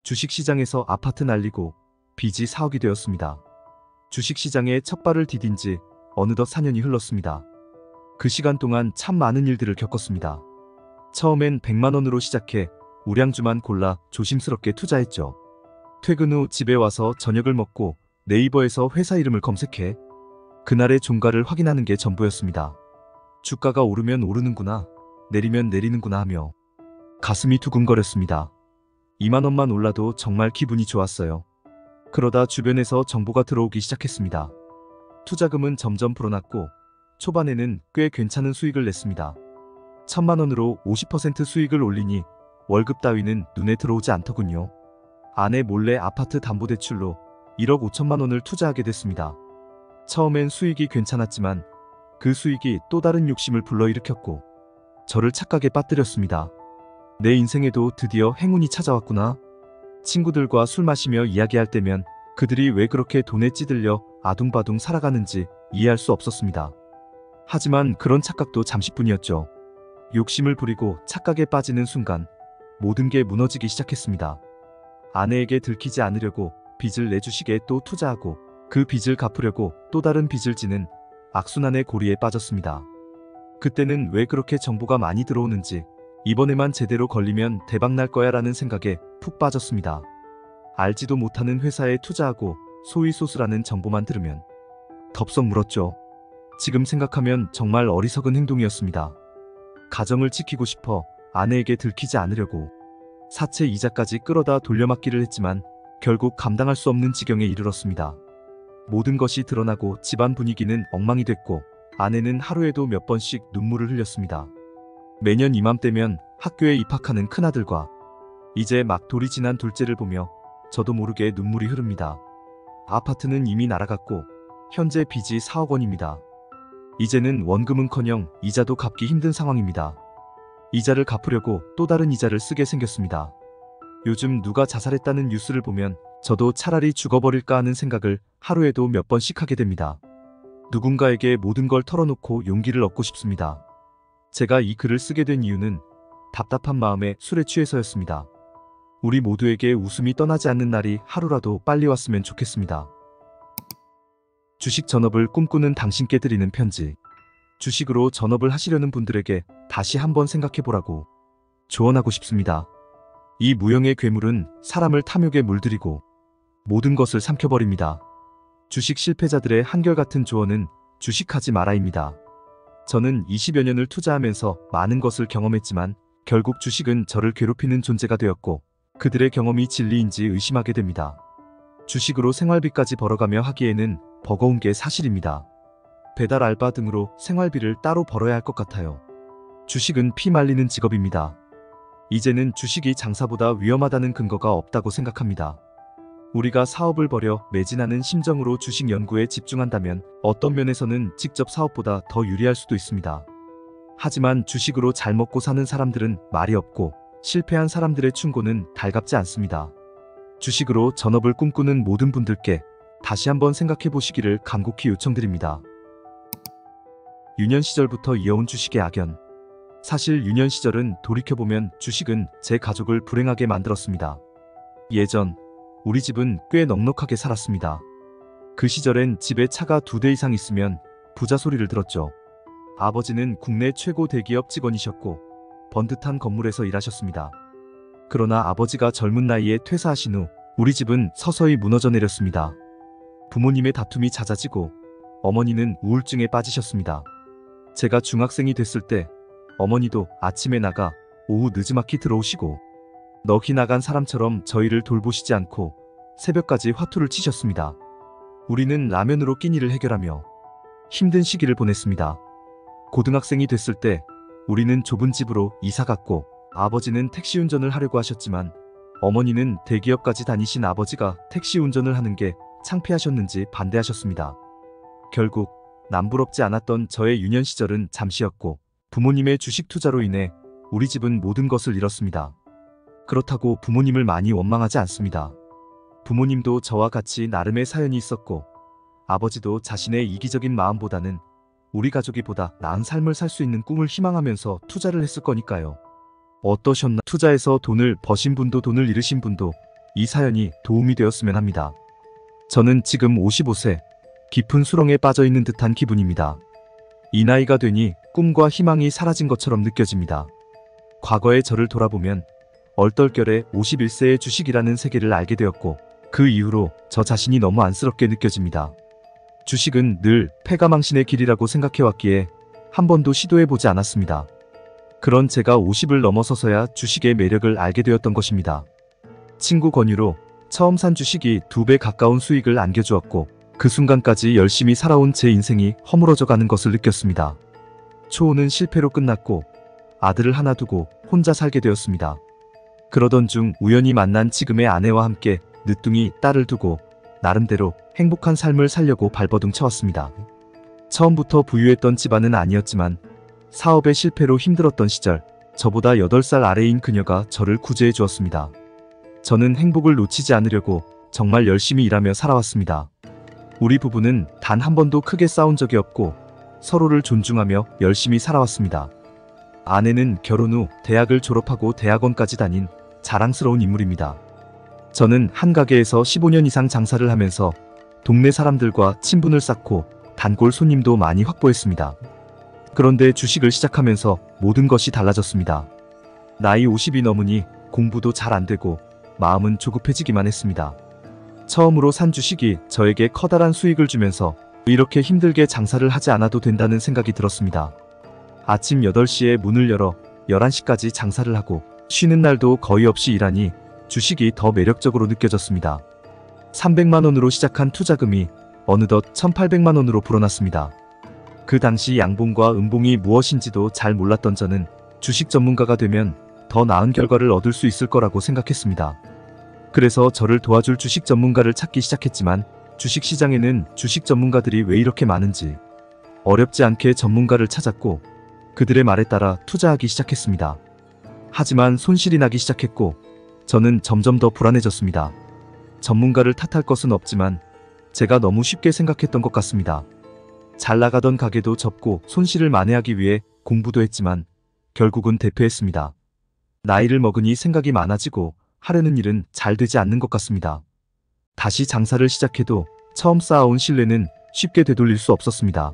주식시장에서 아파트 날리고 빚이 4억이 되었습니다. 주식시장에 첫 발을 디딘 지 어느덧 4년이 흘렀습니다. 그 시간 동안 참 많은 일들을 겪었습니다. 처음엔 100만 원으로 시작해 우량주만 골라 조심스럽게 투자했죠. 퇴근 후 집에 와서 저녁을 먹고 네이버에서 회사 이름을 검색해 그날의 종가를 확인하는 게 전부였습니다. 주가가 오르면 오르는구나, 내리면 내리는구나 하며 가슴이 두근거렸습니다. 2만 원만 올라도 정말 기분이 좋았어요. 그러다 주변에서 정보가 들어오기 시작했습니다. 투자금은 점점 불어났고 초반에는 꽤 괜찮은 수익을 냈습니다. 1000만 원으로 50% 수익을 올리니 월급 따위는 눈에 들어오지 않더군요. 아내 몰래 아파트 담보대출로 1억 5천만 원을 투자하게 됐습니다. 처음엔 수익이 괜찮았지만 그 수익이 또 다른 욕심을 불러일으켰고 저를 착각에 빠뜨렸습니다. 내 인생에도 드디어 행운이 찾아왔구나. 친구들과 술 마시며 이야기할 때면 그들이 왜 그렇게 돈에 찌들려 아둥바둥 살아가는지 이해할 수 없었습니다. 하지만 그런 착각도 잠시뿐이었죠. 욕심을 부리고 착각에 빠지는 순간 모든 게 무너지기 시작했습니다. 아내에게 들키지 않으려고 빚을 내 주식에 또 투자하고 그 빚을 갚으려고 또 다른 빚을 지는 악순환의 고리에 빠졌습니다. 그때는 왜 그렇게 정보가 많이 들어오는지, 이번에만 제대로 걸리면 대박 날 거야 라는 생각에 푹 빠졌습니다. 알지도 못하는 회사에 투자하고 소위소수라는 정보만 들으면 덥석 물었죠. 지금 생각하면 정말 어리석은 행동이었습니다. 가정을 지키고 싶어 아내에게 들키지 않으려고 사채 이자까지 끌어다 돌려막기를 했지만 결국 감당할 수 없는 지경에 이르렀습니다. 모든 것이 드러나고 집안 분위기는 엉망이 됐고 아내는 하루에도 몇 번씩 눈물을 흘렸습니다. 매년 이맘때면 학교에 입학하는 큰아들과 이제 막 돌이 지난 둘째를 보며 저도 모르게 눈물이 흐릅니다. 아파트는 이미 날아갔고 현재 빚이 4억 원입니다. 이제는 원금은커녕 이자도 갚기 힘든 상황입니다. 이자를 갚으려고 또 다른 이자를 쓰게 생겼습니다. 요즘 누가 자살했다는 뉴스를 보면 저도 차라리 죽어버릴까 하는 생각을 하루에도 몇 번씩 하게 됩니다. 누군가에게 모든 걸 털어놓고 용기를 얻고 싶습니다. 제가 이 글을 쓰게 된 이유는 답답한 마음에 술에 취해서였습니다. 우리 모두에게 웃음이 떠나지 않는 날이 하루라도 빨리 왔으면 좋겠습니다. 주식 전업을 꿈꾸는 당신께 드리는 편지. 주식으로 전업을 하시려는 분들에게 다시 한번 생각해보라고 조언하고 싶습니다. 이 무형의 괴물은 사람을 탐욕에 물들이고 모든 것을 삼켜버립니다. 주식 실패자들의 한결같은 조언은 주식하지 마라입니다. 저는 20여 년을 투자하면서 많은 것을 경험했지만 결국 주식은 저를 괴롭히는 존재가 되었고 그들의 경험이 진리인지 의심하게 됩니다. 주식으로 생활비까지 벌어가며 하기에는 버거운 게 사실입니다. 배달 알바 등으로 생활비를 따로 벌어야 할 것 같아요. 주식은 피 말리는 직업입니다. 이제는 주식이 장사보다 위험하다는 근거가 없다고 생각합니다. 우리가 사업을 벌여 매진하는 심정으로 주식 연구에 집중한다면 어떤 면에서는 직접 사업보다 더 유리할 수도 있습니다. 하지만 주식으로 잘 먹고 사는 사람들은 말이 없고 실패한 사람들의 충고는 달갑지 않습니다. 주식으로 전업을 꿈꾸는 모든 분들께 다시 한번 생각해 보시기를 간곡히 요청드립니다. 유년 시절부터 이어온 주식의 악연. 사실 유년 시절은 돌이켜보면 주식은 제 가족을 불행하게 만들었습니다. 예전 우리 집은 꽤 넉넉하게 살았습니다. 그 시절엔 집에 차가 2대 이상 있으면 부자 소리를 들었죠. 아버지는 국내 최고 대기업 직원이셨고 번듯한 건물에서 일하셨습니다. 그러나 아버지가 젊은 나이에 퇴사하신 후 우리 집은 서서히 무너져 내렸습니다. 부모님의 다툼이 잦아지고 어머니는 우울증에 빠지셨습니다. 제가 중학생이 됐을 때 어머니도 아침에 나가 오후 늦지막히 들어오시고 넋이 나간 사람처럼 저희를 돌보시지 않고 새벽까지 화투를 치셨습니다. 우리는 라면으로 끼니를 해결하며 힘든 시기를 보냈습니다. 고등학생이 됐을 때 우리는 좁은 집으로 이사 갔고 아버지는 택시 운전을 하려고 하셨지만 어머니는 대기업까지 다니신 아버지가 택시 운전을 하는 게 창피하셨는지 반대하셨습니다. 결국 남부럽지 않았던 저의 유년 시절은 잠시였고 부모님의 주식 투자로 인해 우리 집은 모든 것을 잃었습니다. 그렇다고 부모님을 많이 원망하지 않습니다. 부모님도 저와 같이 나름의 사연이 있었고 아버지도 자신의 이기적인 마음보다는 우리 가족이 보다 나은 삶을 살 수 있는 꿈을 희망하면서 투자를 했을 거니까요. 어떠셨나? 투자해서 돈을 버신 분도 돈을 잃으신 분도 이 사연이 도움이 되었으면 합니다. 저는 지금 55세, 깊은 수렁에 빠져 있는 듯한 기분입니다. 이 나이가 되니 꿈과 희망이 사라진 것처럼 느껴집니다. 과거의 저를 돌아보면 얼떨결에 51세의 주식이라는 세계를 알게 되었고, 그 이후로 저 자신이 너무 안쓰럽게 느껴집니다. 주식은 늘 패가망신의 길이라고 생각해왔기에 한 번도 시도해보지 않았습니다. 그런 제가 50을 넘어서서야 주식의 매력을 알게 되었던 것입니다. 친구 권유로 처음 산 주식이 2배 가까운 수익을 안겨주었고, 그 순간까지 열심히 살아온 제 인생이 허물어져 가는 것을 느꼈습니다. 초호는 실패로 끝났고 아들을 하나 두고 혼자 살게 되었습니다. 그러던 중 우연히 만난 지금의 아내와 함께 늦둥이 딸을 두고 나름대로 행복한 삶을 살려고 발버둥 쳐왔습니다. 처음부터 부유했던 집안은 아니었지만 사업의 실패로 힘들었던 시절 저보다 8살 아래인 그녀가 저를 구제해 주었습니다. 저는 행복을 놓치지 않으려고 정말 열심히 일하며 살아왔습니다. 우리 부부는 단 한 번도 크게 싸운 적이 없고 서로를 존중하며 열심히 살아왔습니다. 아내는 결혼 후 대학을 졸업하고 대학원까지 다닌 자랑스러운 인물입니다. 저는 한 가게에서 15년 이상 장사를 하면서 동네 사람들과 친분을 쌓고 단골 손님도 많이 확보했습니다. 그런데 주식을 시작하면서 모든 것이 달라졌습니다. 나이 50이 넘으니 공부도 잘 안 되고 마음은 조급해지기만 했습니다. 처음으로 산 주식이 저에게 커다란 수익을 주면서 이렇게 힘들게 장사를 하지 않아도 된다는 생각이 들었습니다. 아침 8시에 문을 열어 11시까지 장사를 하고 쉬는 날도 거의 없이 일하니 주식이 더 매력적으로 느껴졌습니다. 300만 원으로 시작한 투자금이 어느덧 1800만 원으로 불어났습니다. 그 당시 양봉과 음봉이 무엇인지도 잘 몰랐던 저는 주식 전문가가 되면 더 나은 결과를 얻을 수 있을 거라고 생각했습니다. 그래서 저를 도와줄 주식 전문가를 찾기 시작했지만 주식시장에는 주식 전문가들이 왜 이렇게 많은지 어렵지 않게 전문가를 찾았고 그들의 말에 따라 투자하기 시작했습니다. 하지만 손실이 나기 시작했고 저는 점점 더 불안해졌습니다. 전문가를 탓할 것은 없지만 제가 너무 쉽게 생각했던 것 같습니다. 잘 나가던 가게도 접고 손실을 만회하기 위해 공부도 했지만 결국은 대패했습니다. 나이를 먹으니 생각이 많아지고 하려는 일은 잘 되지 않는 것 같습니다. 다시 장사를 시작해도 처음 쌓아온 신뢰는 쉽게 되돌릴 수 없었습니다.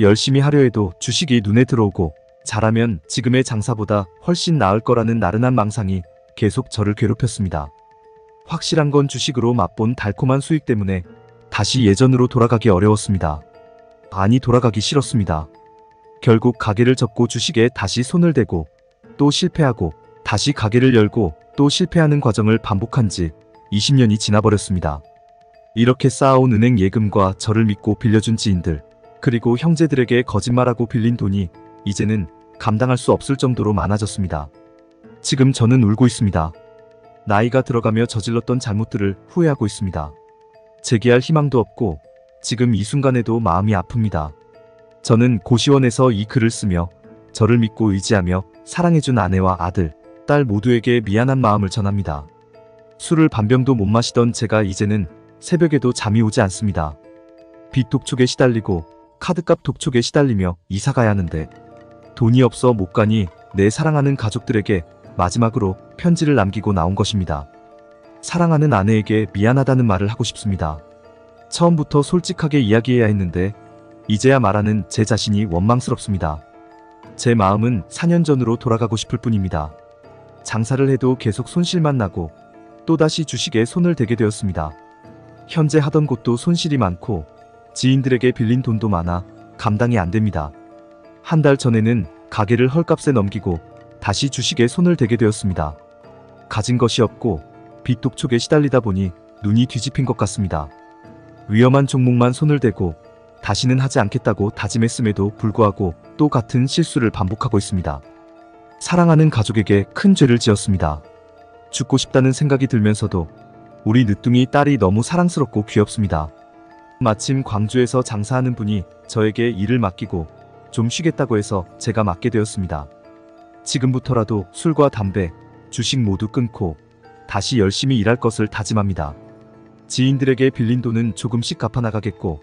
열심히 하려 해도 주식이 눈에 들어오고 잘하면 지금의 장사보다 훨씬 나을 거라는 나른한 망상이 계속 저를 괴롭혔습니다. 확실한 건 주식으로 맛본 달콤한 수익 때문에 다시 예전으로 돌아가기 어려웠습니다. 아니, 돌아가기 싫었습니다. 결국 가게를 접고 주식에 다시 손을 대고 또 실패하고 다시 가게를 열고 또 실패하는 과정을 반복한 지 20년이 지나버렸습니다. 이렇게 쌓아온 은행 예금과 저를 믿고 빌려준 지인들, 그리고 형제들에게 거짓말하고 빌린 돈이 이제는 감당할 수 없을 정도로 많아졌습니다. 지금 저는 울고 있습니다. 나이가 들어가며 저질렀던 잘못들을 후회하고 있습니다. 재기할 희망도 없고 지금 이 순간에도 마음이 아픕니다. 저는 고시원에서 이 글을 쓰며 저를 믿고 의지하며 사랑해준 아내와 아들, 딸 모두에게 미안한 마음을 전합니다. 술을 반병도 못 마시던 제가 이제는 새벽에도 잠이 오지 않습니다. 빚 독촉에 시달리고 카드값 독촉에 시달리며 이사 가야 하는데 돈이 없어 못 가니 내 사랑하는 가족들에게 마지막으로 편지를 남기고 나온 것입니다. 사랑하는 아내에게 미안하다는 말을 하고 싶습니다. 처음부터 솔직하게 이야기해야 했는데 이제야 말하는 제 자신이 원망스럽습니다. 제 마음은 4년 전으로 돌아가고 싶을 뿐입니다. 장사를 해도 계속 손실만 나고 또다시 주식에 손을 대게 되었습니다. 현재 하던 곳도 손실이 많고 지인들에게 빌린 돈도 많아 감당이 안 됩니다. 한 달 전에는 가게를 헐값에 넘기고 다시 주식에 손을 대게 되었습니다. 가진 것이 없고 빚 독촉에 시달리다 보니 눈이 뒤집힌 것 같습니다. 위험한 종목만 손을 대고 다시는 하지 않겠다고 다짐했음에도 불구하고 또 같은 실수를 반복하고 있습니다. 사랑하는 가족에게 큰 죄를 지었습니다. 죽고 싶다는 생각이 들면서도 우리 늦둥이 딸이 너무 사랑스럽고 귀엽습니다. 마침 광주에서 장사하는 분이 저에게 일을 맡기고 좀 쉬겠다고 해서 제가 맡게 되었습니다. 지금부터라도 술과 담배, 주식 모두 끊고 다시 열심히 일할 것을 다짐합니다. 지인들에게 빌린 돈은 조금씩 갚아나가겠고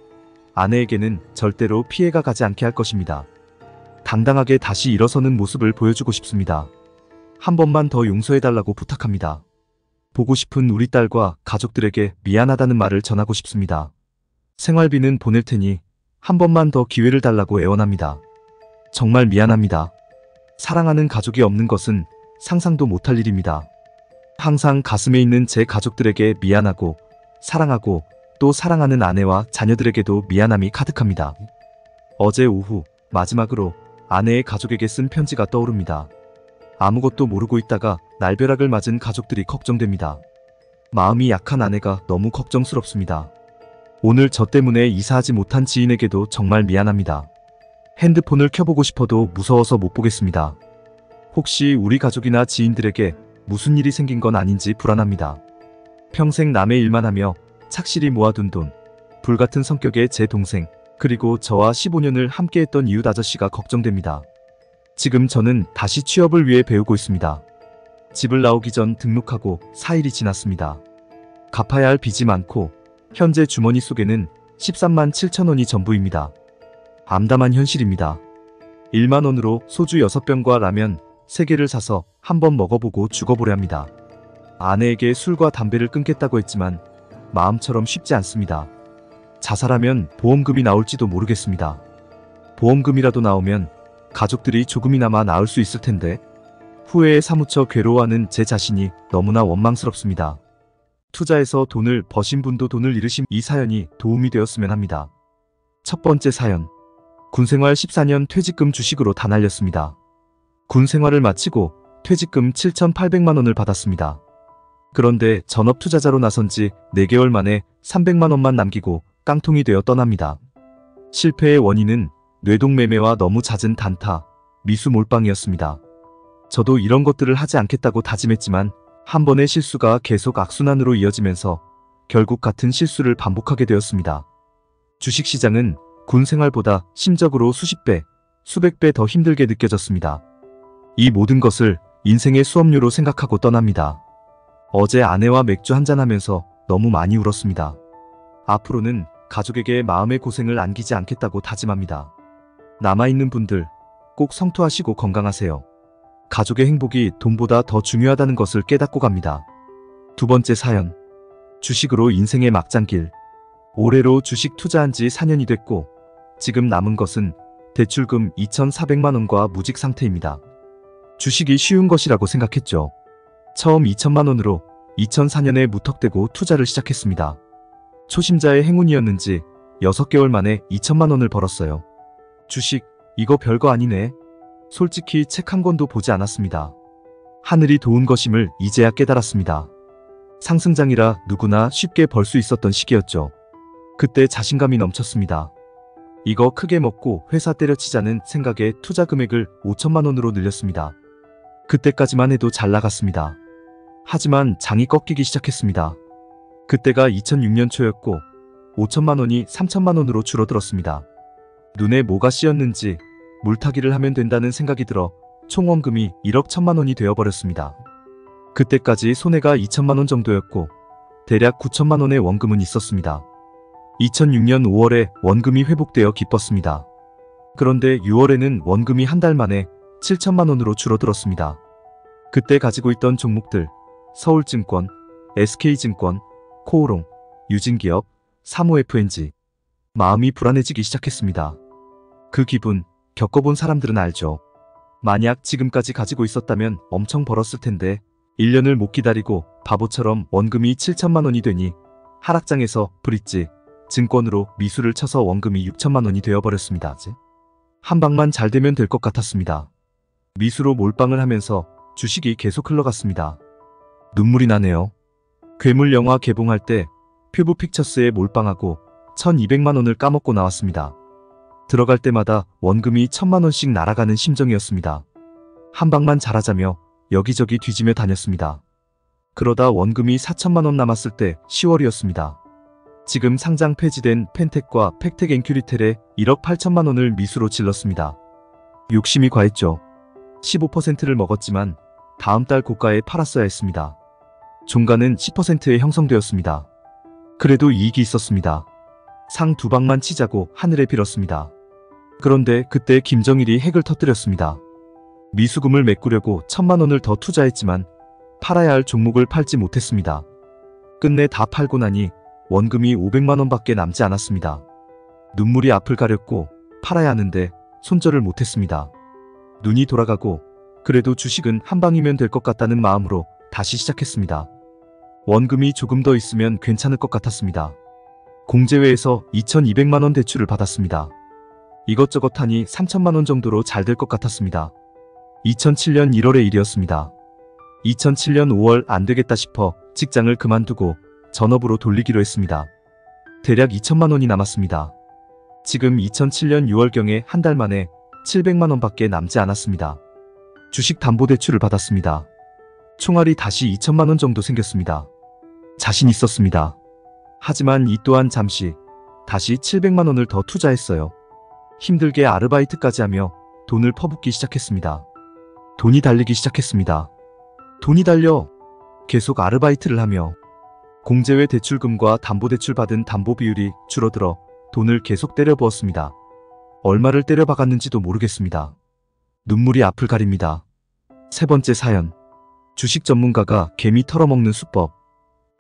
아내에게는 절대로 피해가 가지 않게 할 것입니다. 당당하게 다시 일어서는 모습을 보여주고 싶습니다. 한 번만 더 용서해달라고 부탁합니다. 보고 싶은 우리 딸과 가족들에게 미안하다는 말을 전하고 싶습니다. 생활비는 보낼 테니 한 번만 더 기회를 달라고 애원합니다. 정말 미안합니다. 사랑하는 가족이 없는 것은 상상도 못할 일입니다. 항상 가슴에 있는 제 가족들에게 미안하고 사랑하고 또 사랑하는 아내와 자녀들에게도 미안함이 가득합니다. 어제 오후 마지막으로 아내의 가족에게 쓴 편지가 떠오릅니다. 아무것도 모르고 있다가 날벼락을 맞은 가족들이 걱정됩니다. 마음이 약한 아내가 너무 걱정스럽습니다. 오늘 저 때문에 이사하지 못한 지인에게도 정말 미안합니다. 핸드폰을 켜보고 싶어도 무서워서 못 보겠습니다. 혹시 우리 가족이나 지인들에게 무슨 일이 생긴 건 아닌지 불안합니다. 평생 남의 일만 하며 착실히 모아둔 돈, 불같은 성격의 제 동생, 그리고 저와 15년을 함께했던 이웃 아저씨가 걱정됩니다. 지금 저는 다시 취업을 위해 배우고 있습니다. 집을 나오기 전 등록하고 4일이 지났습니다. 갚아야 할 빚이 많고 현재 주머니 속에는 13만 7천 원이 전부입니다. 암담한 현실입니다. 1만 원으로 소주 6병과 라면 3개를 사서 한번 먹어보고 죽어보렵니다. 아내에게 술과 담배를 끊겠다고 했지만 마음처럼 쉽지 않습니다. 자살하면 보험금이 나올지도 모르겠습니다. 보험금이라도 나오면 가족들이 조금이나마 나을 수 있을 텐데 후회에 사무쳐 괴로워하는 제 자신이 너무나 원망스럽습니다. 투자해서 돈을 버신 분도 돈을 잃으신 이 사연이 도움이 되었으면 합니다. 첫 번째 사연. 군생활 14년 퇴직금 주식으로 다 날렸습니다. 군생활을 마치고 퇴직금 7,800만 원을 받았습니다. 그런데 전업 투자자로 나선 지 4개월 만에 300만 원만 남기고 깡통이 되어 떠납니다. 실패의 원인은 뇌동매매와 너무 잦은 단타, 미수 몰빵이었습니다. 저도 이런 것들을 하지 않겠다고 다짐했지만 한 번의 실수가 계속 악순환으로 이어지면서 결국 같은 실수를 반복하게 되었습니다. 주식시장은 군 생활보다 심적으로 수십 배, 수백 배 더 힘들게 느껴졌습니다. 이 모든 것을 인생의 수업료로 생각하고 떠납니다. 어제 아내와 맥주 한잔하면서 너무 많이 울었습니다. 앞으로는 가족에게 마음의 고생을 안기지 않겠다고 다짐합니다. 남아있는 분들 꼭 성투하시고 건강하세요. 가족의 행복이 돈보다 더 중요하다는 것을 깨닫고 갑니다. 두 번째 사연. 주식으로 인생의 막장길. 올해로 주식 투자한 지 4년이 됐고 지금 남은 것은 대출금 2,400만 원과 무직 상태입니다. 주식이 쉬운 것이라고 생각했죠. 처음 2천만 원으로 2004년에 무턱대고 투자를 시작했습니다. 초심자의 행운이었는지 6개월 만에 2천만 원을 벌었어요. 주식, 이거 별거 아니네. 솔직히 책 한 권도 보지 않았습니다. 하늘이 도운 것임을 이제야 깨달았습니다. 상승장이라 누구나 쉽게 벌 수 있었던 시기였죠. 그때 자신감이 넘쳤습니다. 이거 크게 먹고 회사 때려치자는 생각에 투자 금액을 5천만 원으로 늘렸습니다. 그때까지만 해도 잘 나갔습니다. 하지만 장이 꺾이기 시작했습니다. 그때가 2006년 초였고 5천만 원이 3천만 원으로 줄어들었습니다. 눈에 뭐가 씌었는지 물타기를 하면 된다는 생각이 들어 총 원금이 1억 1천만 원이 되어버렸습니다. 그때까지 손해가 2천만 원 정도였고 대략 9천만 원의 원금은 있었습니다. 2006년 5월에 원금이 회복되어 기뻤습니다. 그런데 6월에는 원금이 한 달 만에 7천만 원으로 줄어들었습니다. 그때 가지고 있던 종목들 서울증권, SK증권, 코오롱, 유진기업, 사모FNG. 마음이 불안해지기 시작했습니다. 그 기분 겪어본 사람들은 알죠. 만약 지금까지 가지고 있었다면 엄청 벌었을 텐데 1년을 못 기다리고 바보처럼 원금이 7천만 원이 되니 하락장에서 브릿지, 증권으로 미수를 쳐서 원금이 6천만 원이 되어버렸습니다. 한 방만 잘 되면 될 것 같았습니다. 미수로 몰빵을 하면서 주식이 계속 흘러갔습니다. 눈물이 나네요. 괴물 영화 개봉할 때 퓨브픽처스에 몰빵하고 1,200만 원을 까먹고 나왔습니다. 들어갈 때마다 원금이 1,000만 원씩 날아가는 심정이었습니다. 한 방만 잘하자며 여기저기 뒤지며 다녔습니다. 그러다 원금이 4천만 원 남았을 때 10월이었습니다. 지금 상장 폐지된 펜텍과 팩텍엔큐리텔에 1억 8천만 원을 미수로 질렀습니다. 욕심이 과했죠. 15%를 먹었지만 다음 달 고가에 팔았어야 했습니다. 종가는 10%에 형성되었습니다. 그래도 이익이 있었습니다. 상 2방만 치자고 하늘에 빌었습니다. 그런데 그때 김정일이 핵을 터뜨렸습니다. 미수금을 메꾸려고 1,000만 원을 더 투자했지만 팔아야 할 종목을 팔지 못했습니다. 끝내 다 팔고 나니 원금이 500만 원밖에 남지 않았습니다. 눈물이 앞을 가렸고 팔아야 하는데 손절을 못했습니다. 눈이 돌아가고 그래도 주식은 한 방이면 될 것 같다는 마음으로 다시 시작했습니다. 원금이 조금 더 있으면 괜찮을 것 같았습니다. 공제회에서 2,200만 원 대출을 받았습니다. 이것저것 하니 3천만 원 정도로 잘 될 것 같았습니다. 2007년 1월의 일이었습니다. 2007년 5월 안 되겠다 싶어 직장을 그만두고 전업으로 돌리기로 했습니다. 대략 2천만 원이 남았습니다. 지금 2007년 6월경에 한 달 만에 700만 원밖에 남지 않았습니다. 주식 담보대출을 받았습니다. 총알이 다시 2천만 원 정도 생겼습니다. 자신 있었습니다. 하지만 이 또한 잠시 다시 700만 원을 더 투자했어요. 힘들게 아르바이트까지 하며 돈을 퍼붓기 시작했습니다. 돈이 달리기 시작했습니다. 돈이 달려 계속 아르바이트를 하며 공제회 대출금과 담보대출 받은 담보 비율이 줄어들어 돈을 계속 때려부었습니다. 얼마를 때려박았는지도 모르겠습니다. 눈물이 앞을 가립니다. 세 번째 사연. 주식 전문가가 개미 털어먹는 수법.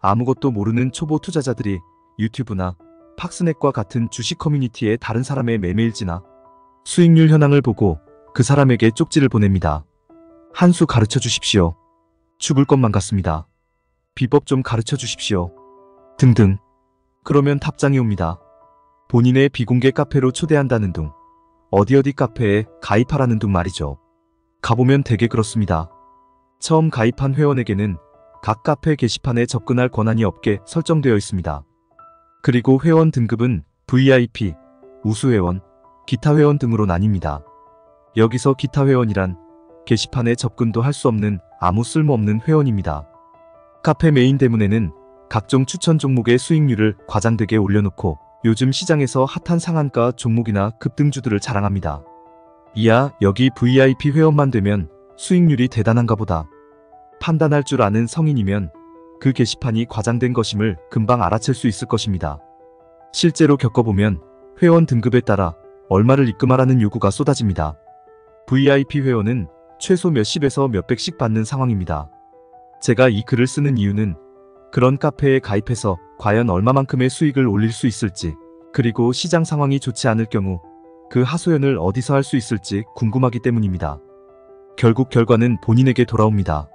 아무것도 모르는 초보 투자자들이 유튜브나 팍스넷과 같은 주식 커뮤니티에 다른 사람의 매매일지나 수익률 현황을 보고 그 사람에게 쪽지를 보냅니다. 한 수 가르쳐 주십시오. 죽을 것만 같습니다. 비법 좀 가르쳐 주십시오. 등등. 그러면 답장이 옵니다. 본인의 비공개 카페로 초대한다는 둥. 어디 카페에 가입하라는 둥 말이죠. 가보면 되게 그렇습니다. 처음 가입한 회원에게는 각 카페 게시판에 접근할 권한이 없게 설정되어 있습니다. 그리고 회원 등급은 VIP, 우수회원, 기타 회원 등으로 나뉩니다. 여기서 기타 회원이란 게시판에 접근도 할 수 없는 아무 쓸모없는 회원입니다. 카페 메인 대문에는 각종 추천 종목의 수익률을 과장되게 올려놓고 요즘 시장에서 핫한 상한가 종목이나 급등주들을 자랑합니다. 이야, 여기 VIP 회원만 되면 수익률이 대단한가 보다. 판단할 줄 아는 성인이면 그 게시판이 과장된 것임을 금방 알아챌 수 있을 것입니다. 실제로 겪어보면 회원 등급에 따라 얼마를 입금하라는 요구가 쏟아집니다. VIP 회원은 최소 몇십에서 몇백씩 받는 상황입니다. 제가 이 글을 쓰는 이유는 그런 카페에 가입해서 과연 얼마만큼의 수익을 올릴 수 있을지, 그리고 시장 상황이 좋지 않을 경우 그 하소연을 어디서 할 수 있을지 궁금하기 때문입니다. 결국 결과는 본인에게 돌아옵니다.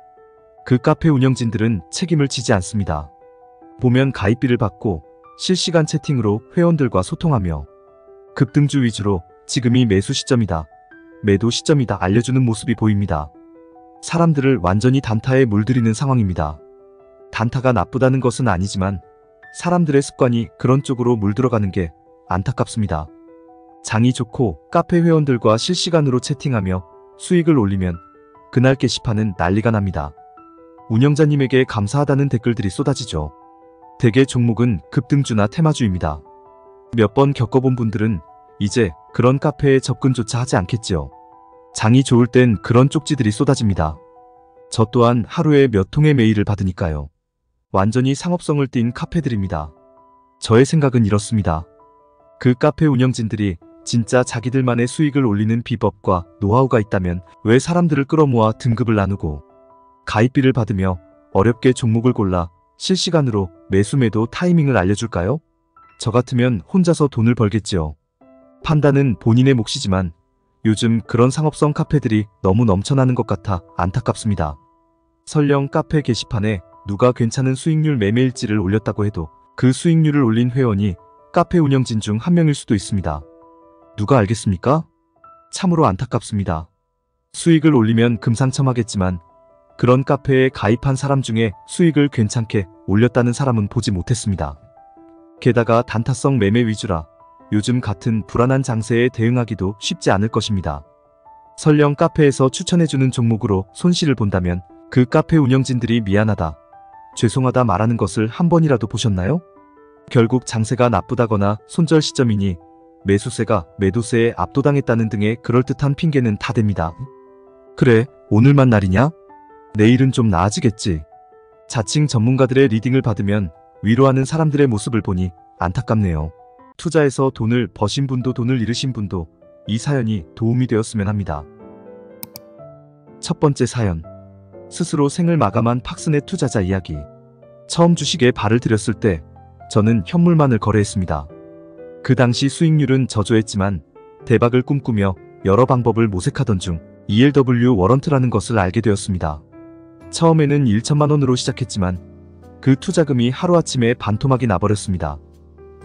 그 카페 운영진들은 책임을 지지 않습니다. 보면 가입비를 받고 실시간 채팅으로 회원들과 소통하며 급등주 위주로 지금이 매수 시점이다, 매도 시점이다 알려주는 모습이 보입니다. 사람들을 완전히 단타에 물들이는 상황입니다. 단타가 나쁘다는 것은 아니지만 사람들의 습관이 그런 쪽으로 물들어가는 게 안타깝습니다. 장이 좋고 카페 회원들과 실시간으로 채팅하며 수익을 올리면 그날 게시판은 난리가 납니다. 운영자님에게 감사하다는 댓글들이 쏟아지죠. 대개 종목은 급등주나 테마주입니다. 몇 번 겪어본 분들은 이제 그런 카페에 접근조차 하지 않겠지요. 장이 좋을 땐 그런 쪽지들이 쏟아집니다. 저 또한 하루에 몇 통의 메일을 받으니까요. 완전히 상업성을 띈 카페들입니다. 저의 생각은 이렇습니다. 그 카페 운영진들이 진짜 자기들만의 수익을 올리는 비법과 노하우가 있다면 왜 사람들을 끌어모아 등급을 나누고 가입비를 받으며 어렵게 종목을 골라 실시간으로 매수 매도 타이밍을 알려줄까요? 저 같으면 혼자서 돈을 벌겠지요. 판단은 본인의 몫이지만 요즘 그런 상업성 카페들이 너무 넘쳐나는 것 같아 안타깝습니다. 설령 카페 게시판에 누가 괜찮은 수익률 매매일지를 올렸다고 해도 그 수익률을 올린 회원이 카페 운영진 중 한 명일 수도 있습니다. 누가 알겠습니까? 참으로 안타깝습니다. 수익을 올리면 금상첨화겠지만 그런 카페에 가입한 사람 중에 수익을 괜찮게 올렸다는 사람은 보지 못했습니다. 게다가 단타성 매매 위주라 요즘 같은 불안한 장세에 대응하기도 쉽지 않을 것입니다. 설령 카페에서 추천해주는 종목으로 손실을 본다면 그 카페 운영진들이 미안하다, 죄송하다 말하는 것을 한 번이라도 보셨나요? 결국 장세가 나쁘다거나 손절 시점이니 매수세가 매도세에 압도당했다는 등의 그럴듯한 핑계는 다 댑니다. 그래, 오늘만 날이냐? 내일은 좀 나아지겠지. 자칭 전문가들의 리딩을 받으면 위로하는 사람들의 모습을 보니 안타깝네요. 투자해서 돈을 버신 분도 돈을 잃으신 분도 이 사연이 도움이 되었으면 합니다. 첫 번째 사연. 스스로 생을 마감한 팍스넷 투자자 이야기. 처음 주식에 발을 들였을 때 저는 현물만을 거래했습니다. 그 당시 수익률은 저조했지만 대박을 꿈꾸며 여러 방법을 모색하던 중 ELW 워런트라는 것을 알게 되었습니다. 처음에는 1천만 원으로 시작했지만 그 투자금이 하루아침에 반토막이 나버렸습니다.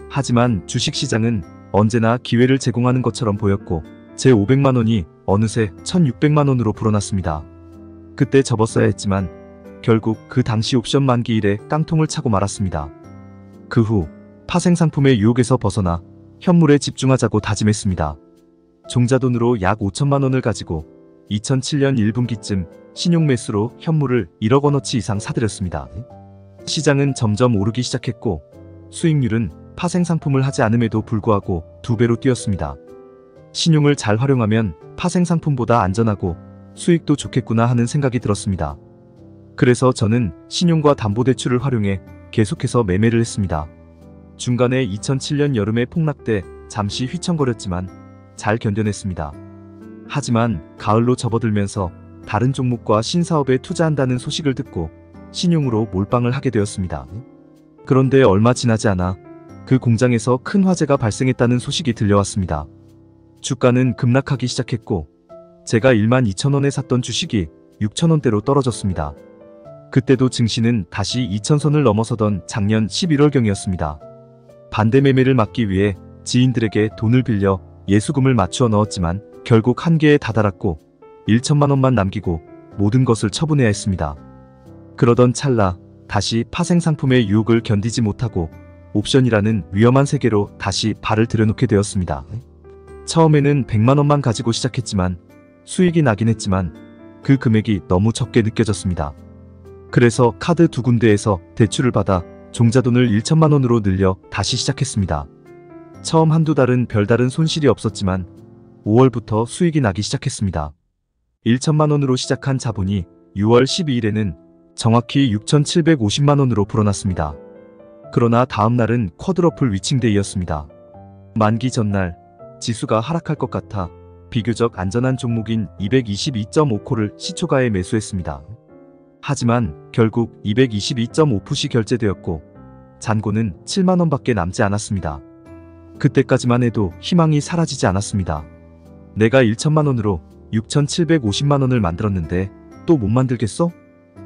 하지만 주식시장은 언제나 기회를 제공하는 것처럼 보였고 제 500만 원이 어느새 1600만 원으로 불어났습니다. 그때 접었어야 했지만 결국 그 당시 옵션 만기일에 깡통을 차고 말았습니다. 그 후 파생상품의 유혹에서 벗어나 현물에 집중하자고 다짐했습니다. 종자돈으로 약 5천만 원을 가지고 2007년 1분기쯤 신용매수로 현물을 1억 원어치 이상 사들였습니다. 시장은 점점 오르기 시작했고 수익률은 파생상품을 하지 않음에도 불구하고 2배로 뛰었습니다. 신용을 잘 활용하면 파생상품보다 안전하고 수익도 좋겠구나 하는 생각이 들었습니다. 그래서 저는 신용과 담보대출을 활용해 계속해서 매매를 했습니다. 중간에 2007년 여름에 폭락 때 잠시 휘청거렸지만 잘 견뎌냈습니다. 하지만 가을로 접어들면서 다른 종목과 신사업에 투자한다는 소식을 듣고 신용으로 몰빵을 하게 되었습니다. 그런데 얼마 지나지 않아 그 공장에서 큰 화재가 발생했다는 소식이 들려왔습니다. 주가는 급락하기 시작했고 제가 12,000원에 샀던 주식이 6,000원대로 떨어졌습니다. 그때도 증시는 다시 2,000선을 넘어서던 작년 11월경이었습니다. 반대 매매를 막기 위해 지인들에게 돈을 빌려 예수금을 맞추어 넣었지만 결국 한계에 다다랐고 1천만 원만 남기고 모든 것을 처분해야 했습니다. 그러던 찰나 다시 파생상품의 유혹을 견디지 못하고 옵션이라는 위험한 세계로 다시 발을 들여놓게 되었습니다. 처음에는 100만 원만 가지고 시작했지만 수익이 나긴 했지만 그 금액이 너무 적게 느껴졌습니다. 그래서 카드 2군데에서 대출을 받아 종자돈을 1천만 원으로 늘려 다시 시작했습니다. 처음 한두 달은 별다른 손실이 없었지만 5월부터 수익이 나기 시작했습니다. 1천만 원으로 시작한 자본이 6월 12일에는 정확히 6,750만 원으로 불어났습니다. 그러나 다음 날은 쿼드러플 위칭데이였습니다. 만기 전날 지수가 하락할 것 같아 비교적 안전한 종목인 222.5코를 시초가에 매수했습니다. 하지만 결국 222.5풋이 결제되었고 잔고는 7만 원밖에 남지 않았습니다. 그때까지만 해도 희망이 사라지지 않았습니다. 내가 1천만 원으로 6,750만 원을 만들었는데 또 못 만들겠어?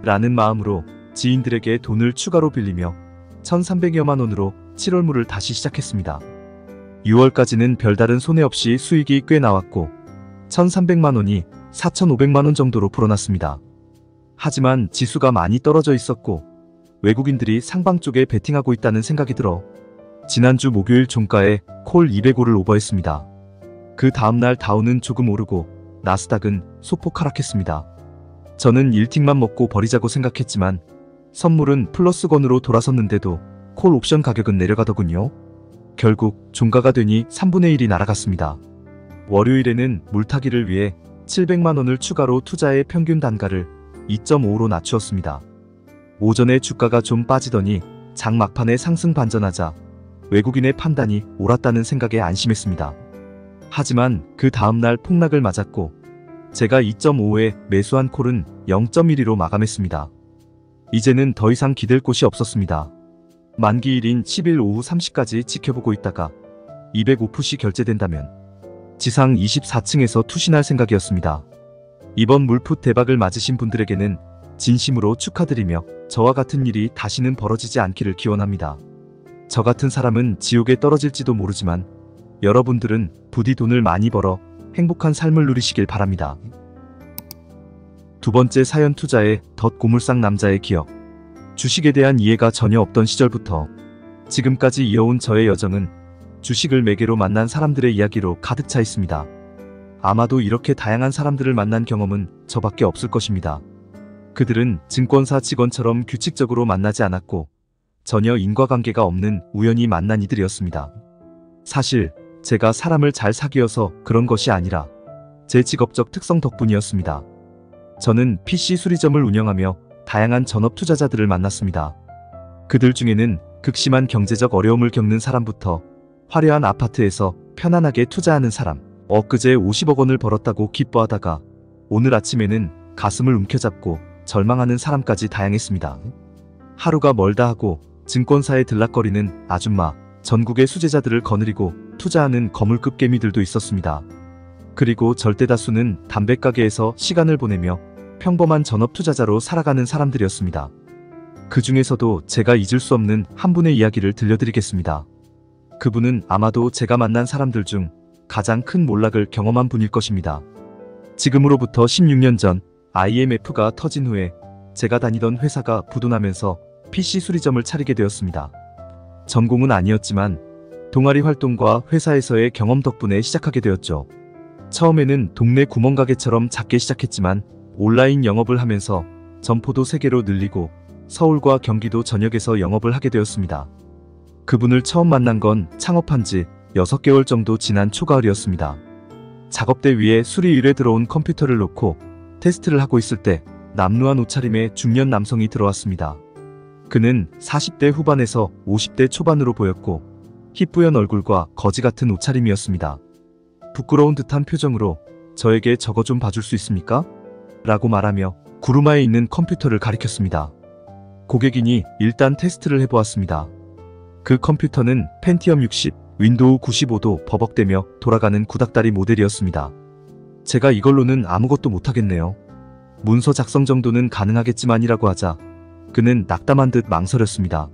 라는 마음으로 지인들에게 돈을 추가로 빌리며 1,300여만 원으로 7월물을 다시 시작했습니다. 6월까지는 별다른 손해 없이 수익이 꽤 나왔고 1,300만 원이 4,500만 원 정도로 불어났습니다. 하지만 지수가 많이 떨어져 있었고 외국인들이 상방 쪽에 베팅하고 있다는 생각이 들어 지난주 목요일 종가에 콜 205를 오버했습니다. 그 다음날 다우는 조금 오르고 나스닥은 소폭 하락했습니다. 저는 1틱만 먹고 버리자고 생각했지만 선물은 플러스건으로 돌아섰는데도 콜 옵션 가격은 내려가더군요. 결국 종가가 되니 3분의 1이 날아갔습니다. 월요일에는 물타기를 위해 700만 원을 추가로 투자해 평균 단가를 2.5로 낮추었습니다. 오전에 주가가 좀 빠지더니 장 막판에 상승 반전하자 외국인의 판단이 옳았다는 생각에 안심했습니다. 하지만 그 다음날 폭락을 맞았고 제가 2.5에 매수한 콜은 0.12로 마감했습니다. 이제는 더 이상 기댈 곳이 없었습니다. 만기일인 10일 오후 3시까지 지켜보고 있다가 205풋이 결제된다면 지상 24층에서 투신할 생각이었습니다. 이번 물풋 대박을 맞으신 분들에게는 진심으로 축하드리며 저와 같은 일이 다시는 벌어지지 않기를 기원합니다. 저 같은 사람은 지옥에 떨어질지도 모르지만 여러분들은 부디 돈을 많이 벌어 행복한 삶을 누리시길 바랍니다. 두 번째 사연, 투자의 덫 고물상 남자의 기억. 주식에 대한 이해가 전혀 없던 시절부터 지금까지 이어온 저의 여정은 주식을 매개로 만난 사람들의 이야기로 가득 차 있습니다. 아마도 이렇게 다양한 사람들을 만난 경험은 저밖에 없을 것입니다. 그들은 증권사 직원처럼 규칙적으로 만나지 않았고 전혀 인과관계가 없는 우연히 만난 이들이었습니다. 사실 제가 사람을 잘 사귀어서 그런 것이 아니라 제 직업적 특성 덕분이었습니다. 저는 PC 수리점을 운영하며 다양한 전업 투자자들을 만났습니다. 그들 중에는 극심한 경제적 어려움을 겪는 사람부터 화려한 아파트에서 편안하게 투자하는 사람, 엊그제 50억 원을 벌었다고 기뻐하다가 오늘 아침에는 가슴을 움켜잡고 절망하는 사람까지 다양했습니다. 하루가 멀다 하고 증권사에 들락거리는 아줌마, 전국의 수제자들을 거느리고 투자하는 거물급 개미들도 있었습니다. 그리고 절대다수는 담배가게에서 시간을 보내며 평범한 전업 투자자로 살아가는 사람들이었습니다. 그 중에서도 제가 잊을 수 없는 한 분의 이야기를 들려드리겠습니다. 그분은 아마도 제가 만난 사람들 중 가장 큰 몰락을 경험한 분일 것입니다. 지금으로부터 16년 전 IMF가 터진 후에 제가 다니던 회사가 부도나면서 PC 수리점을 차리게 되었습니다. 전공은 아니었지만 동아리 활동과 회사에서의 경험 덕분에 시작하게 되었죠. 처음에는 동네 구멍가게처럼 작게 시작했지만 온라인 영업을 하면서 점포도 3개로 늘리고 서울과 경기도 전역에서 영업을 하게 되었습니다. 그분을 처음 만난 건 창업한 지 6개월 정도 지난 초가을이었습니다. 작업대 위에 수리일에 들어온 컴퓨터를 놓고 테스트를 하고 있을 때 남루한 옷차림의 중년 남성이 들어왔습니다. 그는 40대 후반에서 50대 초반으로 보였고 희뿌연 얼굴과 거지 같은 옷차림이었습니다. 부끄러운 듯한 표정으로 저에게 저거 좀 봐줄 수 있습니까? 라고 말하며 구루마에 있는 컴퓨터를 가리켰습니다. 고객이니 일단 테스트를 해보았습니다. 그 컴퓨터는 펜티엄 60, 윈도우 95도 버벅대며 돌아가는 구닥다리 모델이었습니다. 제가 이걸로는 아무것도 못하겠네요. 문서 작성 정도는 가능하겠지만이라고 하자 그는 낙담한 듯 망설였습니다.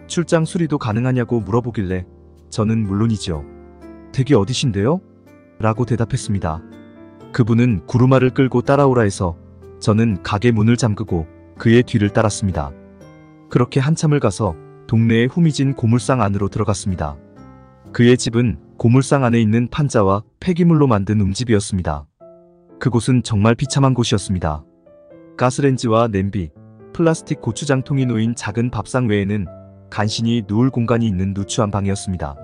출장 수리도 가능하냐고 물어보길래 저는 물론이죠. 댁이 어디신데요? 라고 대답했습니다. 그분은 구루마를 끌고 따라오라 해서 저는 가게 문을 잠그고 그의 뒤를 따랐습니다. 그렇게 한참을 가서 동네의 후미진 고물상 안으로 들어갔습니다. 그의 집은 고물상 안에 있는 판자와 폐기물로 만든 움집이었습니다. 그곳은 정말 비참한 곳이었습니다. 가스렌지와 냄비, 플라스틱 고추장통이 놓인 작은 밥상 외에는 간신히 누울 공간이 있는 누추한 방이었습니다.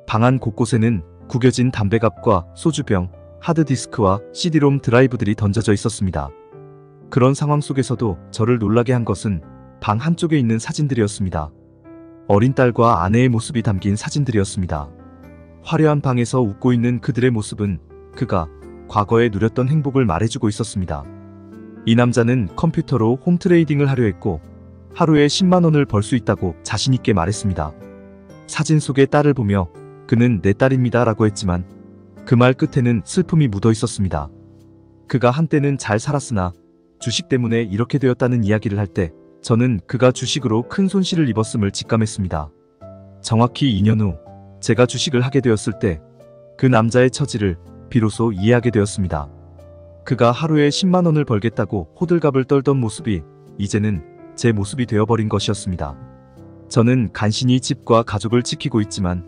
방 안 곳곳에는 구겨진 담배갑과 소주병, 하드디스크와 CD롬 드라이브들이 던져져 있었습니다. 그런 상황 속에서도 저를 놀라게 한 것은 방 한쪽에 있는 사진들이었습니다. 어린 딸과 아내의 모습이 담긴 사진들이었습니다. 화려한 방에서 웃고 있는 그들의 모습은 그가 과거에 누렸던 행복을 말해주고 있었습니다. 이 남자는 컴퓨터로 홈트레이딩을 하려 했고 하루에 10만 원을 벌 수 있다고 자신있게 말했습니다. 사진 속의 딸을 보며 그는 내 딸입니다 라고 했지만 그 말 끝에는 슬픔이 묻어 있었습니다. 그가 한때는 잘 살았으나 주식 때문에 이렇게 되었다는 이야기를 할 때 저는 그가 주식으로 큰 손실을 입었음을 직감했습니다. 정확히 2년 후 제가 주식을 하게 되었을 때 그 남자의 처지를 비로소 이해하게 되었습니다. 그가 하루에 10만 원을 벌겠다고 호들갑을 떨던 모습이 이제는 제 모습이 되어버린 것이었습니다. 저는 간신히 집과 가족을 지키고 있지만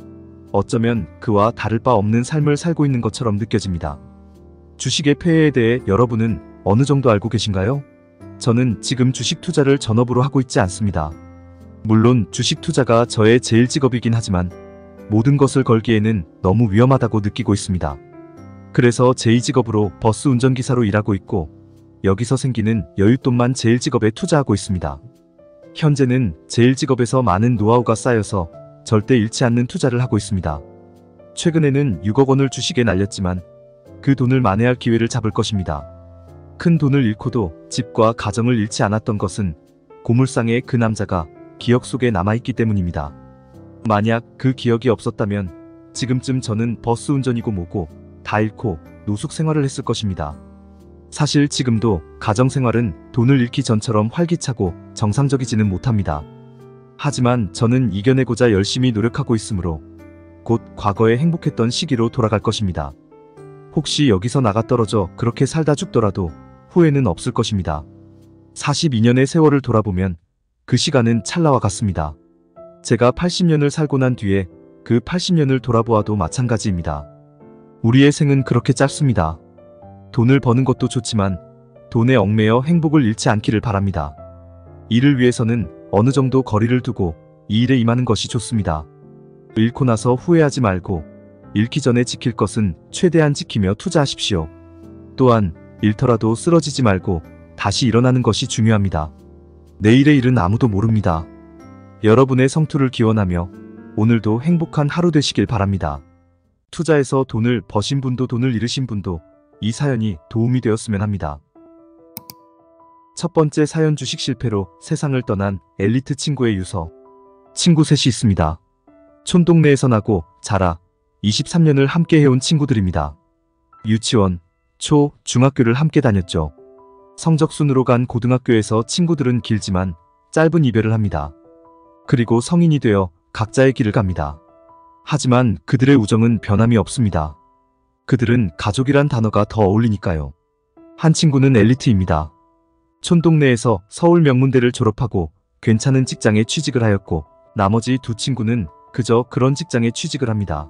어쩌면 그와 다를 바 없는 삶을 살고 있는 것처럼 느껴집니다. 주식의 폐해에 대해 여러분은 어느 정도 알고 계신가요? 저는 지금 주식 투자를 전업으로 하고 있지 않습니다. 물론 주식 투자가 저의 제일 직업이긴 하지만 모든 것을 걸기에는 너무 위험하다고 느끼고 있습니다. 그래서 제2직업으로 버스 운전기사로 일하고 있고 여기서 생기는 여윳돈만 제1직업에 투자하고 있습니다. 현재는 제1직업에서 많은 노하우가 쌓여서 절대 잃지 않는 투자를 하고 있습니다. 최근에는 6억 원을 주식에 날렸지만 그 돈을 만회할 기회를 잡을 것입니다. 큰 돈을 잃고도 집과 가정을 잃지 않았던 것은 고물상의 그 남자가 기억 속에 남아있기 때문입니다. 만약 그 기억이 없었다면 지금쯤 저는 버스 운전이고 뭐고 다 잃고 노숙 생활을 했을 것입니다. 사실 지금도 가정생활은 돈을 잃기 전처럼 활기차고 정상적이지는 못합니다. 하지만 저는 이겨내고자 열심히 노력하고 있으므로 곧 과거에 행복했던 시기로 돌아갈 것입니다. 혹시 여기서 나가떨어져 그렇게 살다 죽더라도 후회는 없을 것입니다. 42년의 세월을 돌아보면 그 시간은 찰나와 같습니다. 제가 80년을 살고 난 뒤에 그 80년을 돌아보아도 마찬가지입니다. 우리의 생은 그렇게 짧습니다. 돈을 버는 것도 좋지만 돈에 얽매여 행복을 잃지 않기를 바랍니다. 이를 위해서는 어느 정도 거리를 두고 이 일에 임하는 것이 좋습니다. 잃고 나서 후회하지 말고 잃기 전에 지킬 것은 최대한 지키며 투자하십시오. 또한 잃더라도 쓰러지지 말고 다시 일어나는 것이 중요합니다. 내일의 일은 아무도 모릅니다. 여러분의 성투를 기원하며 오늘도 행복한 하루 되시길 바랍니다. 투자에서 돈을 버신 분도 돈을 잃으신 분도 이 사연이 도움이 되었으면 합니다. 첫 번째 사연 주식 실패로 세상을 떠난 엘리트 친구의 유서. 친구 셋이 있습니다. 촌동네에서 나고 자라 23년을 함께 해온 친구들입니다. 유치원, 초, 중학교를 함께 다녔죠. 성적순으로 간 고등학교에서 친구들은 길지만 짧은 이별을 합니다. 그리고 성인이 되어 각자의 길을 갑니다. 하지만 그들의 우정은 변함이 없습니다. 그들은 가족이란 단어가 더 어울리니까요. 한 친구는 엘리트입니다. 촌동네에서 서울 명문대를 졸업하고 괜찮은 직장에 취직을 하였고 나머지 두 친구는 그저 그런 직장에 취직을 합니다.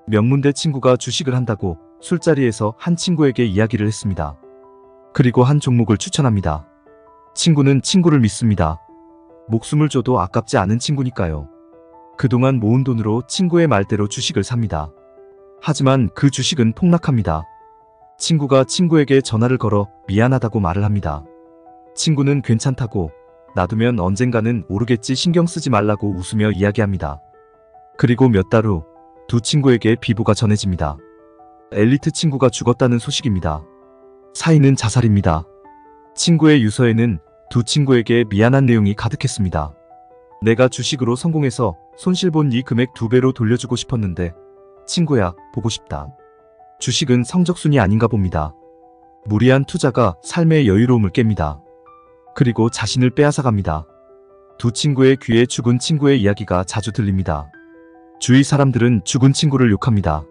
명문대 친구가 주식을 한다고 술자리에서 한 친구에게 이야기를 했습니다. 그리고 한 종목을 추천합니다. 친구는 친구를 믿습니다. 목숨을 줘도 아깝지 않은 친구니까요. 그동안 모은 돈으로 친구의 말대로 주식을 삽니다. 하지만 그 주식은 폭락합니다. 친구가 친구에게 전화를 걸어 미안하다고 말을 합니다. 친구는 괜찮다고, 놔두면 언젠가는 오르겠지 신경 쓰지 말라고 웃으며 이야기합니다. 그리고 몇 달 후 두 친구에게 비보가 전해집니다. 엘리트 친구가 죽었다는 소식입니다. 사인은 자살입니다. 친구의 유서에는 두 친구에게 미안한 내용이 가득했습니다. 내가 주식으로 성공해서 손실본 이 금액 2배로 돌려주고 싶었는데 친구야, 보고 싶다. 주식은 성적순이 아닌가 봅니다. 무리한 투자가 삶의 여유로움을 깹니다. 그리고 자신을 빼앗아갑니다. 두 친구의 귀에 죽은 친구의 이야기가 자주 들립니다. 주위 사람들은 죽은 친구를 욕합니다.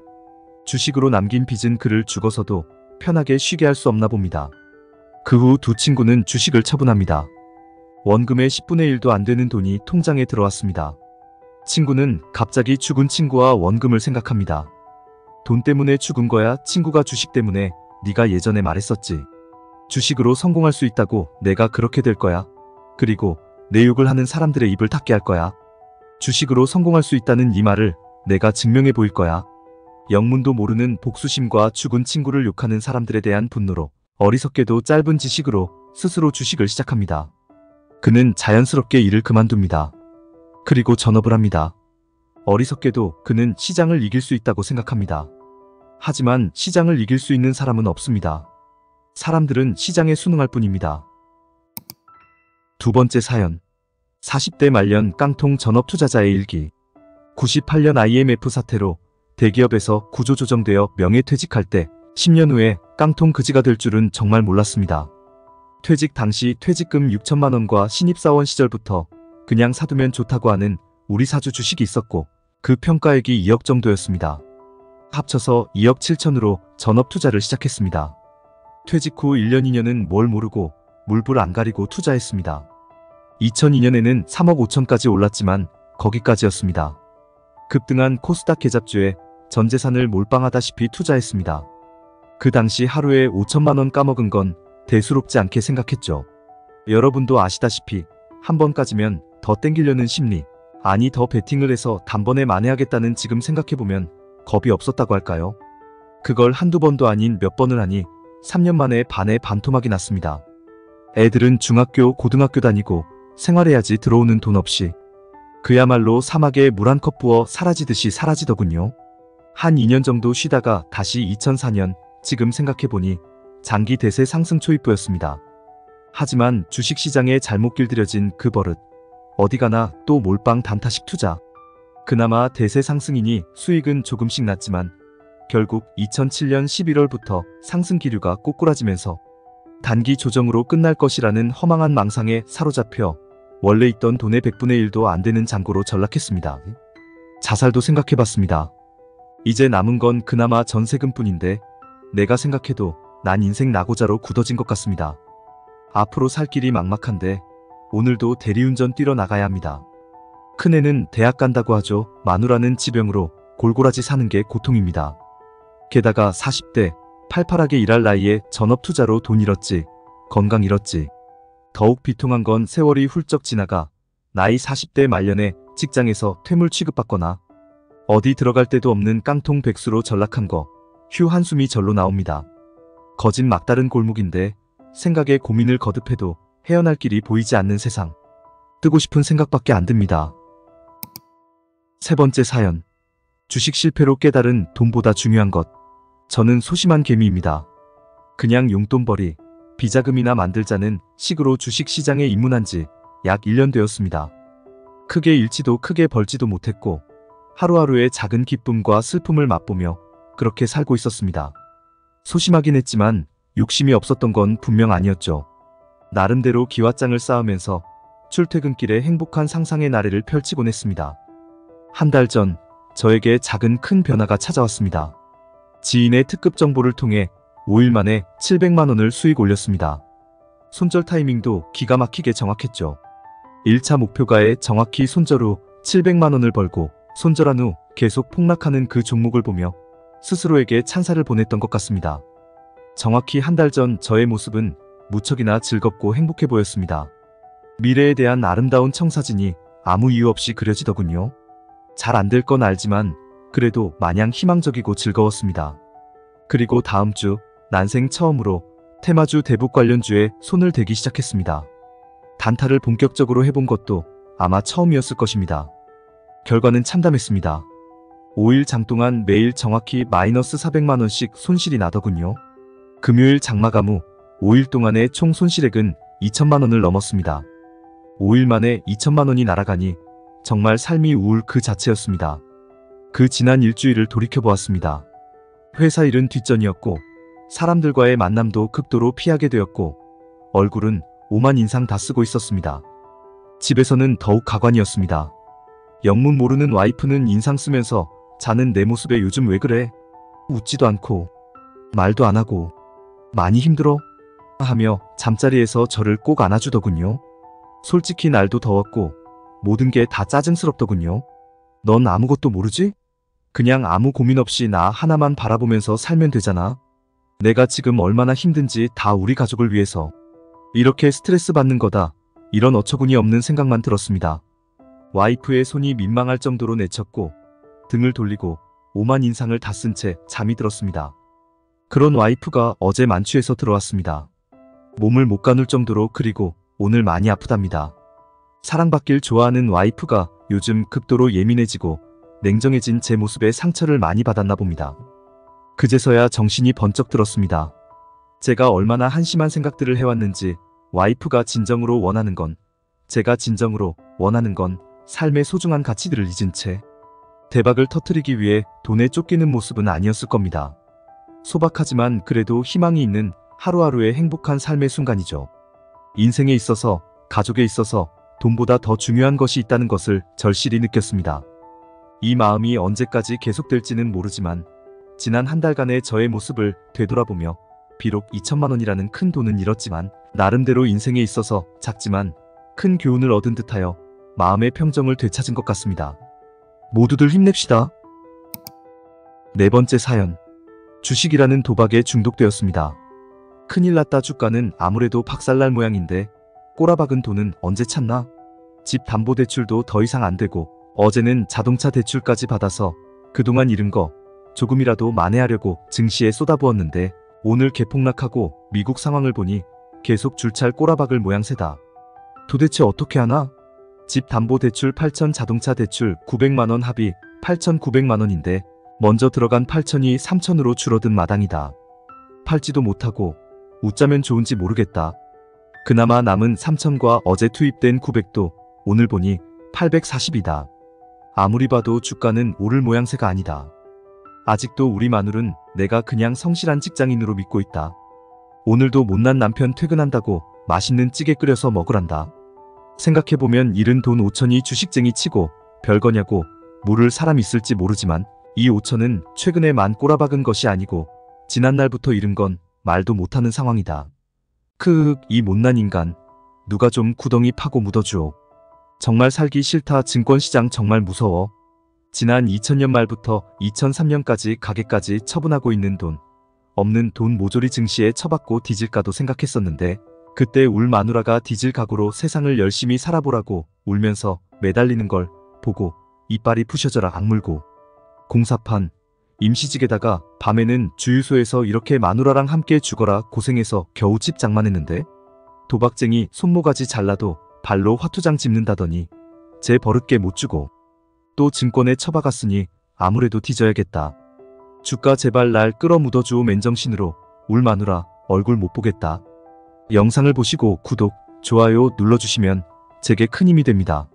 주식으로 남긴 빚은 그를 죽어서도 편하게 쉬게 할 수 없나 봅니다. 그 후 두 친구는 주식을 처분합니다. 원금의 10분의 1도 안 되는 돈이 통장에 들어왔습니다. 친구는 갑자기 죽은 친구와 원금을 생각합니다. 돈 때문에 죽은 거야? 친구가 주식 때문에. 네가 예전에 말했었지. 주식으로 성공할 수 있다고. 내가 그렇게 될 거야. 그리고 내 욕을 하는 사람들의 입을 닫게 할 거야. 주식으로 성공할 수 있다는 이 말을 내가 증명해 보일 거야. 영문도 모르는 복수심과 죽은 친구를 욕하는 사람들에 대한 분노로 어리석게도 짧은 지식으로 스스로 주식을 시작합니다. 그는 자연스럽게 일을 그만둡니다. 그리고 전업을 합니다. 어리석게도 그는 시장을 이길 수 있다고 생각합니다. 하지만 시장을 이길 수 있는 사람은 없습니다. 사람들은 시장에 순응할 뿐입니다. 두 번째 사연. 40대 말년 깡통 전업 투자자의 일기. 98년 IMF 사태로 대기업에서 구조조정되어 명예퇴직할 때 10년 후에 깡통 그지가 될 줄은 정말 몰랐습니다. 퇴직 당시 퇴직금 6천만 원과 신입사원 시절부터 그냥 사두면 좋다고 하는 우리 사주 주식이 있었고 그 평가액이 2억 정도였습니다. 합쳐서 2억 7천으로 전업 투자를 시작했습니다. 퇴직 후 1년 2년은 뭘 모르고 물불 안 가리고 투자했습니다. 2002년에는 3억 5천까지 올랐지만 거기까지였습니다. 급등한 코스닥 계잡주에 전 재산을 몰빵하다시피 투자했습니다. 그 당시 하루에 5천만 원 까먹은 건 대수롭지 않게 생각했죠. 여러분도 아시다시피 한 번 까지면 더 땡기려는 심리, 아니 더 베팅을 해서 단번에 만회하겠다는 지금 생각해보면 겁이 없었다고 할까요? 그걸 한두 번도 아닌 몇 번을 하니 3년 만에 반에 반토막이 났습니다. 애들은 중학교, 고등학교 다니고 생활해야지 들어오는 돈 없이. 그야말로 사막에 물 한 컵 부어 사라지듯이 사라지더군요. 한 2년 정도 쉬다가 다시 2004년, 지금 생각해보니 장기 대세 상승 초입부였습니다. 하지만 주식시장에 잘못 길들여진 그 버릇. 어디 가나 또 몰빵 단타식 투자. 그나마 대세 상승이니 수익은 조금씩 났지만 결국 2007년 11월부터 상승 기류가 꼬꾸라지면서 단기 조정으로 끝날 것이라는 허망한 망상에 사로잡혀 원래 있던 돈의 100분의 1도 안 되는 잔고로 전락했습니다. 자살도 생각해봤습니다. 이제 남은 건 그나마 전세금뿐인데 내가 생각해도 난 인생 낙오자로 굳어진 것 같습니다. 앞으로 살 길이 막막한데 오늘도 대리운전 뛰러 나가야 합니다. 큰애는 대학 간다고 하죠. 마누라는 지병으로 골골하지 사는 게 고통입니다. 게다가 40대 팔팔하게 일할 나이에 전업 투자로 돈 잃었지, 건강 잃었지. 더욱 비통한 건 세월이 훌쩍 지나가 나이 40대 말년에 직장에서 퇴물 취급받거나 어디 들어갈 데도 없는 깡통 백수로 전락한 거 휴 한숨이 절로 나옵니다. 거진 막다른 골목인데 생각에 고민을 거듭해도 헤어날 길이 보이지 않는 세상. 뜨고 싶은 생각밖에 안 듭니다. 세 번째 사연. 주식 실패로 깨달은 돈보다 중요한 것. 저는 소심한 개미입니다. 그냥 용돈벌이, 비자금이나 만들자는 식으로 주식시장에 입문한 지 약 1년 되었습니다. 크게 잃지도 크게 벌지도 못했고 하루하루의 작은 기쁨과 슬픔을 맛보며 그렇게 살고 있었습니다. 소심하긴 했지만 욕심이 없었던 건 분명 아니었죠. 나름대로 기와장을 쌓으면서 출퇴근길에 행복한 상상의 나래를 펼치곤 했습니다. 한 달 전 저에게 작은 큰 변화가 찾아왔습니다. 지인의 특급 정보를 통해 5일 만에 700만 원을 수익 올렸습니다. 손절 타이밍도 기가 막히게 정확했죠. 1차 목표가에 정확히 손절 후 700만 원을 벌고 손절한 후 계속 폭락하는 그 종목을 보며 스스로에게 찬사를 보냈던 것 같습니다. 정확히 한 달 전 저의 모습은 무척이나 즐겁고 행복해 보였습니다. 미래에 대한 아름다운 청사진이 아무 이유 없이 그려지더군요. 잘 안 될 건 알지만 그래도 마냥 희망적이고 즐거웠습니다. 그리고 다음 주 난생 처음으로 테마주 대북 관련주에 손을 대기 시작했습니다. 단타를 본격적으로 해본 것도 아마 처음이었을 것입니다. 결과는 참담했습니다. 5일 장 동안 매일 정확히 마이너스 400만 원씩 손실이 나더군요. 금요일 장마감 후 5일 동안의 총 손실액은 2천만 원을 넘었습니다. 5일 만에 2천만 원이 날아가니 정말 삶이 우울 그 자체였습니다. 그 지난 일주일을 돌이켜보았습니다. 회사 일은 뒷전이었고 사람들과의 만남도 극도로 피하게 되었고 얼굴은 오만 인상 다 쓰고 있었습니다. 집에서는 더욱 가관이었습니다. 영문 모르는 와이프는 인상 쓰면서 자는 내 모습에 요즘 왜 그래? 웃지도 않고 말도 안 하고 많이 힘들어? 하며 잠자리에서 저를 꼭 안아주더군요. 솔직히 날도 더웠고 모든 게 다 짜증스럽더군요. 넌 아무것도 모르지? 그냥 아무 고민 없이 나 하나만 바라보면서 살면 되잖아. 내가 지금 얼마나 힘든지 다 우리 가족을 위해서. 이렇게 스트레스 받는 거다. 이런 어처구니 없는 생각만 들었습니다. 와이프의 손이 민망할 정도로 내쳤고 등을 돌리고 오만 인상을 다 쓴 채 잠이 들었습니다. 그런 와이프가 어제 만취해서 들어왔습니다. 몸을 못 가눌 정도로 그리고 오늘 많이 아프답니다. 사랑받길 좋아하는 와이프가 요즘 극도로 예민해지고 냉정해진 제 모습에 상처를 많이 받았나 봅니다. 그제서야 정신이 번쩍 들었습니다. 제가 얼마나 한심한 생각들을 해왔는지 와이프가 진정으로 원하는 건, 제가 진정으로 원하는 건 삶의 소중한 가치들을 잊은 채 대박을 터뜨리기 위해 돈에 쫓기는 모습은 아니었을 겁니다. 소박하지만 그래도 희망이 있는 하루하루의 행복한 삶의 순간이죠. 인생에 있어서, 가족에 있어서 돈보다 더 중요한 것이 있다는 것을 절실히 느꼈습니다. 이 마음이 언제까지 계속될지는 모르지만 지난 한 달간의 저의 모습을 되돌아보며 비록 2천만 원이라는 큰 돈은 잃었지만 나름대로 인생에 있어서 작지만 큰 교훈을 얻은 듯하여 마음의 평정을 되찾은 것 같습니다. 모두들 힘냅시다. 네 번째 사연. 주식이라는 도박에 중독되었습니다. 큰일 났다. 주가는 아무래도 박살날 모양인데 꼬라박은 돈은 언제 찾나? 집 담보대출도 더 이상 안 되고 어제는 자동차 대출까지 받아서 그동안 잃은 거 조금이라도 만회하려고 증시에 쏟아부었는데 오늘 개폭락하고 미국 상황을 보니 계속 줄찰 꼬라박을 모양새다. 도대체 어떻게 하나? 집 담보대출 8천, 자동차 대출 900만원 합이 8,900만원인데 먼저 들어간 8천이 3천으로 줄어든 마당이다. 팔지도 못하고 웃자면 좋은지 모르겠다. 그나마 남은 3천과 어제 투입된 900도 오늘 보니 840이다. 아무리 봐도 주가는 오를 모양새가 아니다. 아직도 우리 마눌은 내가 그냥 성실한 직장인으로 믿고 있다. 오늘도 못난 남편 퇴근한다고 맛있는 찌개 끓여서 먹으란다. 생각해보면 잃은 돈 5천이 주식쟁이 치고 별거냐고 물을 사람 있을지 모르지만 이 5천은 최근에 만 꼬라박은 것이 아니고 지난날부터 잃은 건 말도 못하는 상황이다. 이 못난 인간 누가 좀 구덩이 파고 묻어주오. 정말 살기 싫다. 증권시장 정말 무서워. 지난 2000년 말부터 2003년까지 가게까지 처분하고 있는 돈, 없는 돈 모조리 증시에 처박고 뒤질까도 생각했었는데 그때 울 마누라가 뒤질 각오로 세상을 열심히 살아보라고 울면서 매달리는 걸 보고 이빨이 부셔져라 악물고 공사판, 임시직에다가 밤에는 주유소에서 이렇게 마누라랑 함께 죽어라 고생해서 겨우 집 장만했는데 도박쟁이 손모가지 잘라도 발로 화투장 짚는다더니 제 버릇게 못 주고 또 증권에 처박았으니 아무래도 뒤져야겠다. 주가 제발 날 끌어묻어주오. 맨정신으로 울 마누라 얼굴 못 보겠다. 영상을 보시고 구독, 좋아요 눌러주시면 제게 큰 힘이 됩니다.